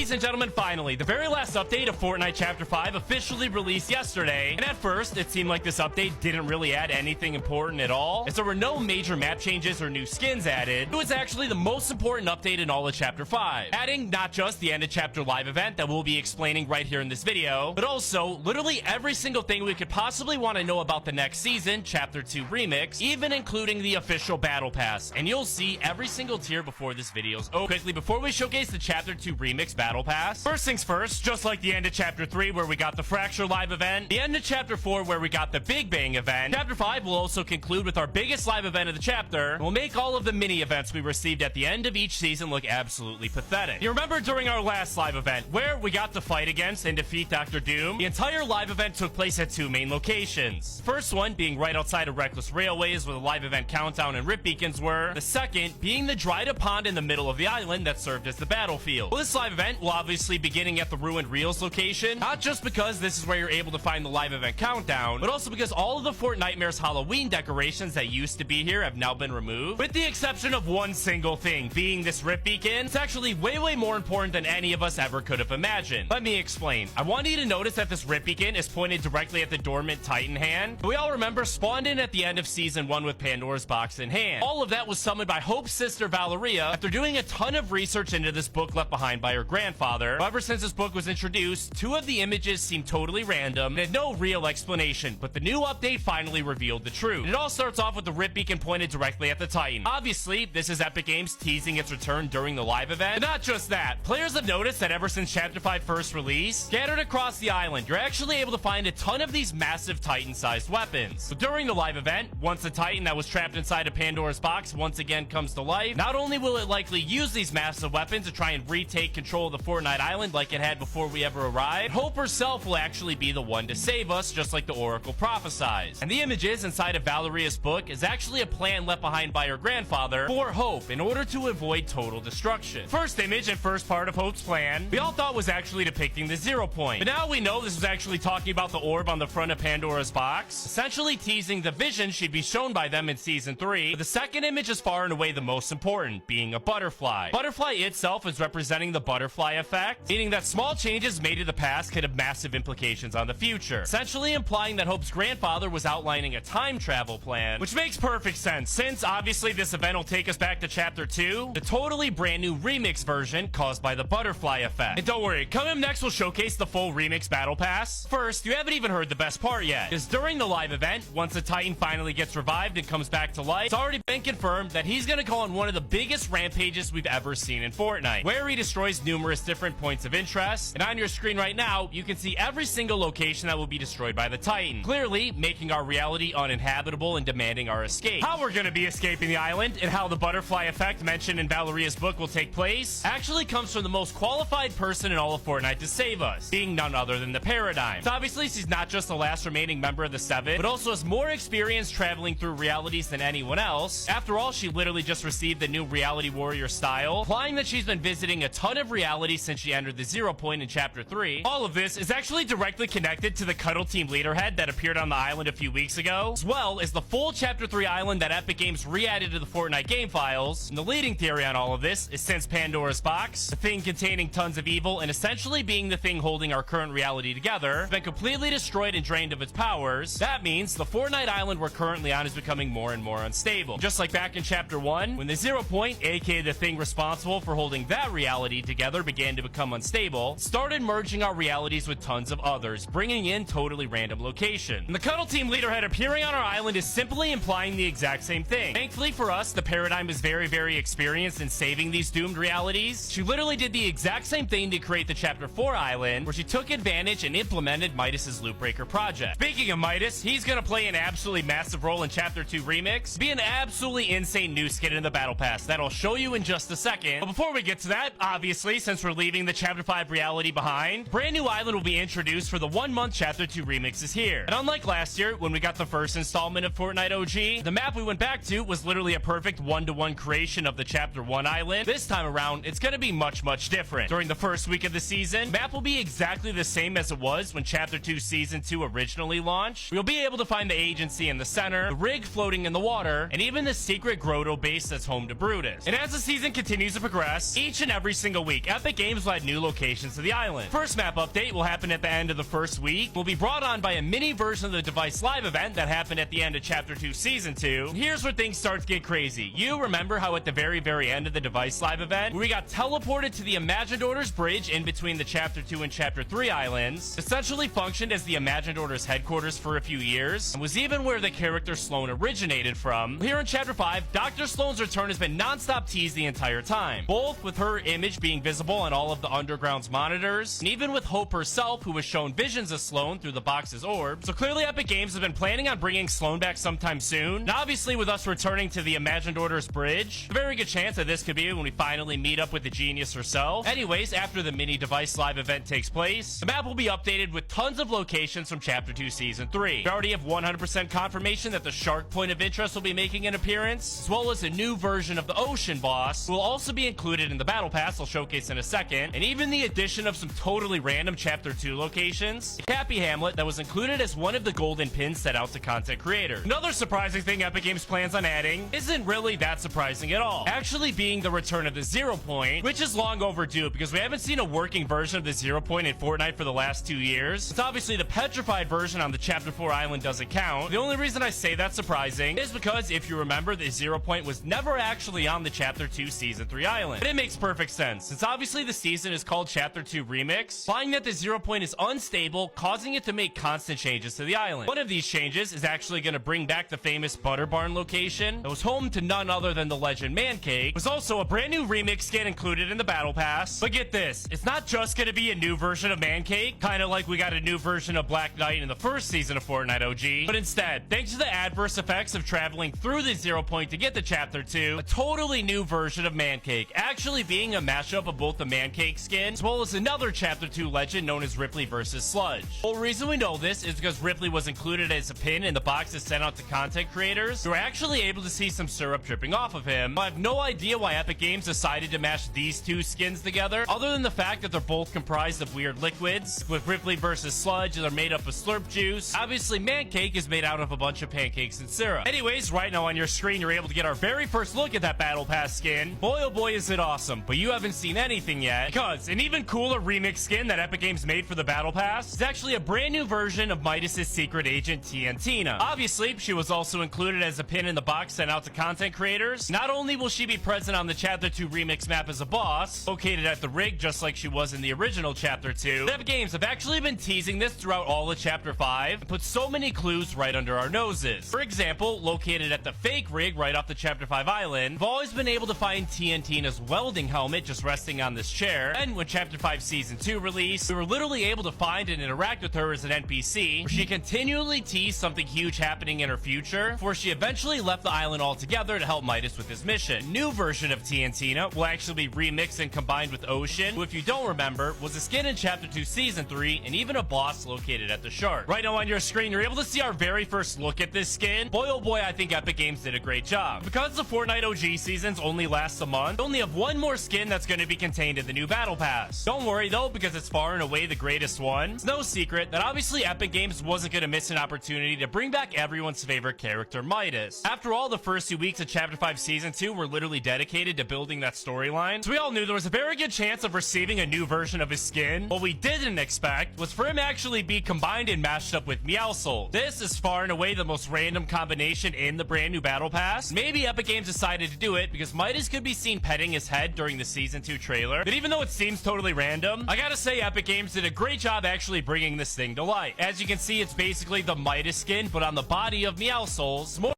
Ladies and gentlemen, finally, the very last update of Fortnite Chapter 5 officially released yesterday, and at first, it seemed like this update didn't really add anything important at all, as there were no major map changes or new skins added. It was actually the most important update in all of Chapter 5, adding not just the end of Chapter live event that we'll be explaining right here in this video, but also literally every single thing we could possibly want to know about the next season, Chapter 2 Remix, even including the official Battle Pass, and you'll see every single tier before this video's over. Quickly, before we showcase the Chapter 2 Remix Battle Pass, first things first, just like the end of Chapter 3 where we got the Fracture live event, the end of Chapter 4 where we got the Big Bang event, Chapter 5 will also conclude with our biggest live event of the chapter, and we'll make all of the mini events we received at the end of each season look absolutely pathetic. You remember during our last live event where we got to fight against and defeat Dr. Doom? The entire live event took place at two main locations. First one being right outside of Reckless Railways where the live event countdown and rip beacons were, the second being the dried up pond in the middle of the island that served as the battlefield. Well, this live event will obviously be beginning at the Ruined Reels location, not just because this is where you're able to find the live event countdown, but also because all of the Fortnitemares Halloween decorations that used to be here have now been removed, with the exception of one single thing, being this rip beacon. It's actually way more important than any of us ever could have imagined. Let me explain. I want you to notice that this rip beacon is pointed directly at the dormant Titan hand. We all remember spawned in at the end of Season 1 with Pandora's box in hand. All of that was summoned by Hope's sister Valeria after doing a ton of research into this book left behind by her grandfather. However, since this book was introduced, two of the images seemed totally random and had no real explanation, but the new update finally revealed the truth. It all starts off with the rip beacon pointed directly at the Titan. Obviously, this is Epic Games teasing its return during the live event. But not just that, players have noticed that ever since Chapter 5 first released, scattered across the island, you're actually able to find a ton of these massive Titan-sized weapons. So during the live event, once the Titan that was trapped inside of Pandora's box once again comes to life, not only will it likely use these massive weapons to try and retake control of the Fortnite island like it had before we ever arrived, Hope herself will actually be the one to save us, just like the Oracle prophesied. And the images inside of Valeria's book is actually a plan left behind by her grandfather for Hope in order to avoid total destruction. First image and first part of Hope's plan, we all thought was actually depicting the 0 point, but now we know this was actually talking about the orb on the front of Pandora's box, essentially teasing the vision she'd be shown by them in Season 3. But the second image is far and away the most important, being a butterfly. Butterfly itself is representing the butterfly effect, meaning that small changes made in the past could have massive implications on the future, essentially implying that Hope's grandfather was outlining a time travel plan, which makes perfect sense since obviously this event will take us back to Chapter 2, the totally brand new remix version caused by the butterfly effect. And don't worry, coming up next we'll showcase the full remix battle pass. First, you haven't even heard the best part yet, because during the live event, once the Titan finally gets revived and comes back to life, it's already been confirmed that he's gonna go on one of the biggest rampages we've ever seen in Fortnite, where he destroys numerous different points of interest, and on your screen right now, you can see every single location that will be destroyed by the Titan, clearly making our reality uninhabitable and demanding our escape. How we're gonna be escaping the island, and how the butterfly effect mentioned in Valeria's book will take place, actually comes from the most qualified person in all of Fortnite to save us, being none other than the Paradigm. So obviously, she's not just the last remaining member of the Seven, but also has more experience traveling through realities than anyone else. After all, she literally just received the new Reality Warrior style, implying that she's been visiting a ton of realities since she entered the 0 point in Chapter 3. All of this is actually directly connected to the Cuddle Team Leaderhead that appeared on the island a few weeks ago, as well as the full Chapter 3 island that Epic Games re-added to the Fortnite game files. And the leading theory on all of this is since Pandora's box, the thing containing tons of evil and essentially being the thing holding our current reality together, has been completely destroyed and drained of its powers. That means the Fortnite island we're currently on is becoming more and more unstable. Just like back in Chapter 1, when the 0 point, aka the thing responsible for holding that reality together, began to become unstable, started merging our realities with tons of others, bringing in totally random locations. And the Cuddle Team Leaderhead appearing on our island is simply implying the exact same thing. Thankfully for us, the Paradigm is very experienced in saving these doomed realities. She literally did the exact same thing to create the Chapter 4 island, where she took advantage and implemented Midas's Loot Breaker project. Speaking of Midas, he's gonna play an absolutely massive role in Chapter 2 Remix, be an absolutely insane new skin in the Battle Pass that I'll show you in just a second. But before we get to that, obviously, since we're leaving the Chapter 5 reality behind, brand new island will be introduced for the 1 month Chapter 2 Remix is here. And unlike last year, when we got the first installment of Fortnite OG, the map we went back to was literally a perfect one-to-one creation of the Chapter 1 island. This time around, it's gonna be much different. During the first week of the season, map will be exactly the same as it was when Chapter 2 Season 2 originally launched. We'll be able to find the agency in the center, the rig floating in the water, and even the secret Grotto base that's home to Brutus. And as the season continues to progress, each and every single week, Epic Games will add new locations to the island. First map update will happen at the end of the first week. Will be brought on by a mini version of the Device Live event that happened at the end of Chapter 2 Season 2. And here's where things start to get crazy. You remember how at the very end of the Device Live event, we got teleported to the Imagined Orders bridge in between the Chapter 2 and Chapter 3 islands, essentially functioned as the Imagined Orders headquarters for a few years, and was even where the character Sloan originated from. Here in Chapter 5, Dr. Sloan's return has been non-stop teased the entire time, both with her image being visible on all of the Underground's monitors, and even with Hope herself, who was shown visions of Sloan through the box's orb. So clearly Epic Games has been planning on bringing Sloan back sometime soon, and obviously with us returning to the Imagined Orders bridge, a very good chance that this could be when we finally meet up with the genius herself. Anyways, after the mini Device Live event takes place, the map will be updated with tons of locations from Chapter 2 Season 3. We already have 100% confirmation that the Shark Point of Interest will be making an appearance, as well as a new version of the Ocean Boss, who will also be included in the Battle Pass I'll showcase in a second, and even the addition of some totally random Chapter 2 locations, the Cappy Hamlet that was included as one of the golden pins set out to content creators. Another surprising thing Epic Games plans on adding isn't really that surprising at all, actually being the return of the Zero Point, which is long overdue because we haven't seen a working version of the Zero Point in Fortnite for the last 2 years. It's obviously the petrified version on the Chapter 4 island doesn't count. The only reason I say that's surprising is because if you remember, the Zero Point was never actually on the Chapter 2 Season 3 island. But it makes perfect sense, since obviously the season is called Chapter 2 Remix, implying that the Zero Point is unstable, causing it to make constant changes to the island. One of these changes is actually going to bring back the famous Butter Barn location that was home to none other than the legend Mancake. Was also a brand new remix skin included in the Battle Pass. But get this, it's not just going to be a new version of Mancake, kind of like we got a new version of Black Knight in the first season of Fortnite OG, but instead, thanks to the adverse effects of traveling through the Zero Point to get to Chapter 2, a totally new version of Mancake, actually being a mashup of both the Mancake skin, as well as another Chapter 2 legend known as Ripley vs. Sludge. The whole reason we know this is because Ripley was included as a pin in the boxes sent out to content creators who were actually able to see some syrup dripping off of him. I have no idea why Epic Games decided to mash these two skins together, other than the fact that they're both comprised of weird liquids, with Ripley vs. Sludge, they're made up of slurp juice. Obviously, Mancake is made out of a bunch of pancakes and syrup. Anyways, right now on your screen, you're able to get our very first look at that Battle Pass skin. Boy, oh boy, is it awesome, but you haven't seen anything yet, because an even cooler remix skin that Epic Games made for the Battle Pass is actually a brand new version of Midas's secret agent, TNTina. Obviously, she was also included as a pin in the box sent out to content creators. Not only will she be present on the Chapter 2 Remix map as a boss, located at the rig just like she was in the original Chapter 2, Epic Games have actually been teasing this throughout all of Chapter 5 and put so many clues right under our noses. For example, located at the fake rig right off the Chapter 5 island, we've always been able to find TNTina's welding helmet just resting on this chair, and when Chapter 5 Season 2 released, we were literally able to find and interact with her as an NPC, where she continually teased something huge happening in her future, before she eventually left the island altogether to help Midas with his mission. A new version of TNTina will actually be remixed and combined with Ocean, who, if you don't remember, was a skin in Chapter 2 Season 3, and even a boss located at the Shark. Right now on your screen, you're able to see our very first look at this skin. Boy, oh boy, I think Epic Games did a great job. Because the Fortnite OG seasons only lasts a month, we only have one more skin that's going to be contained in the new Battle Pass. Don't worry though, because it's far and away the greatest one. It's no secret that obviously Epic Games wasn't going to miss an opportunity to bring back everyone's favorite character, Midas. After all, the first 2 weeks of Chapter 5 Season 2 were literally dedicated to building that storyline, so we all knew there was a very good chance of receiving a new version of his skin. What we didn't expect was for him to actually be combined and mashed up with Meowscles. This is far and away the most random combination in the brand new Battle Pass. Maybe Epic Games decided to do it because Midas could be seen petting his head during the Season 2 trailer, but even though it seems totally random, I gotta say Epic Games did a great job actually bringing this thing to life. As you can see, it's basically the Midas skin, but on the body of Meowscles. More